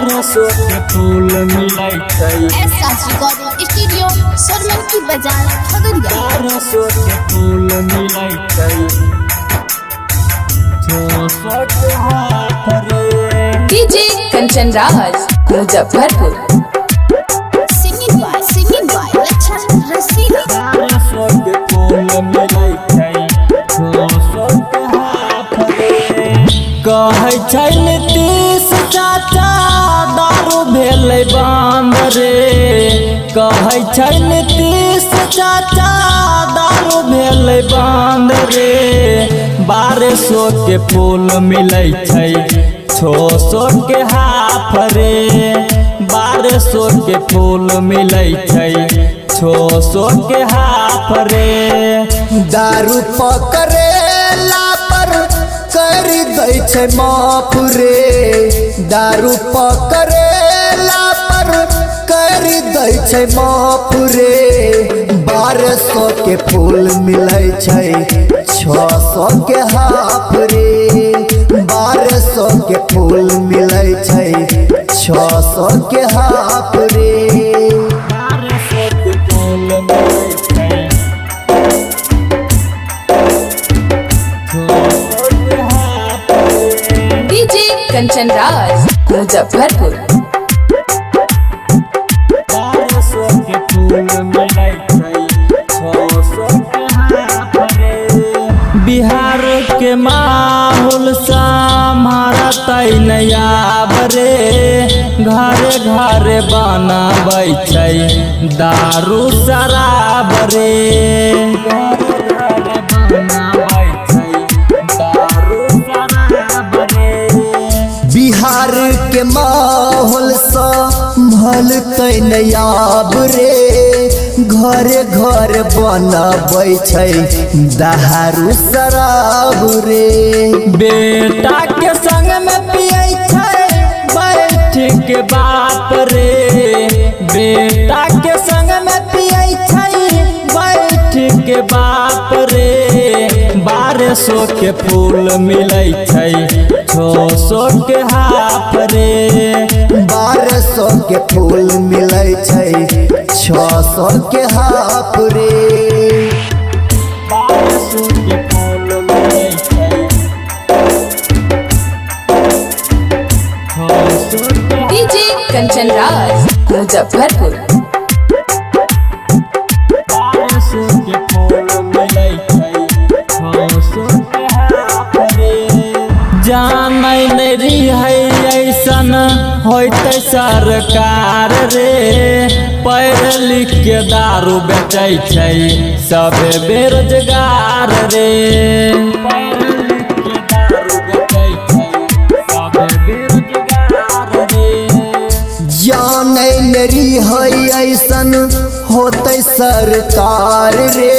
1200 के फूल मिलै छै। एसएस रिकॉर्डिंग स्टूडियो सरमनकी बाजार खगड़िया। 1200 के फूल मिलै छै। 600 के हाथ रे। DJ Kanchan Raj Muzaffarpur. Singing by Lakshan Rasili. 1200 के फूल मिलै छै। 600 के हाथ रे। कहै छै नीतीश चाचा दारू भेलै बंद रे। कहै छै नीतीश चाचा दारू भेलै बंद रे। 1200 के फूल मिलै छै। 600 के हाफ रे। 1200 के फूल मिलै छै। 600 के हाफ रे। दारू पकड़ेला पर कर दै छै माफ रे। दारू पकड़ेला पर कर दै छै माफ रे। 1200 के फूल मिलै छै। 600 के हाफ रे। 1200 के फूल मिलै छै। 600 के हाफ रे। 1200 के फूल मिलै छै। 600 के हाफ रे। डीजे कंचन राज मुजफ्फरपुर। 1200 के फूल मिलै छै। 600 के हाफ रे। बिहार के माहौल सम्हारतै नया बरे। घरे घरे बनाबै छै दारू शराब रे। घरे घरे बनाबै छै दारू शराब रे। बिहार के माहौल संभलतै नयाब रे। घरे घर बनाबै छै दारू शराब रे। बेटा के संग में पियै छै बैठ के बाप रे। बेटा के संग में पियै छै बैठ के बाप रे। 1200 के फूल मिलै छै। 600 के हाफ रे। 1200 के फूल मिलै छै। 600 के हाफ रे। 1200 के फूल मिलै छै। 600 के डीजे कंचन राज मुजफ्फरपुर। 1200 के फूल मिलै छै। 600 के हाफ रे। जानै नहीं रही ऐसन होते सरकार रे। पढ़ लिख के दारू बेचै छै सबे बेरोजगार रे। पढ़ लिख के दारू बेचै छै सबे बेरोजगार रे। जानै नरी है ऐसन होते सरकार रे।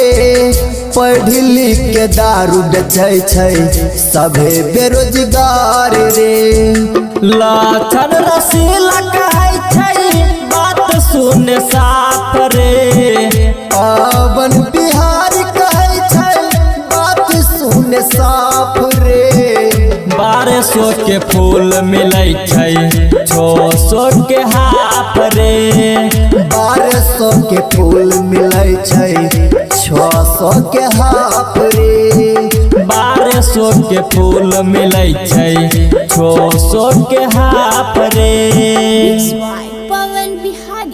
पढ़ लिख के दारू बेचै छै सभे बेरोजगार रे। लक्षण रसीला कहै छै बात सुन साफ रे। पावन बिहार कहै छै बात सुन साफ रे। 1200 के फूल मिलै छै। 600 के हाफ रे। 1200 के फूल मिलै छै। 600 के हाफ रे। 1200 के फूल मिलै छै। 600 के हाफ रे। पवन बिहारी।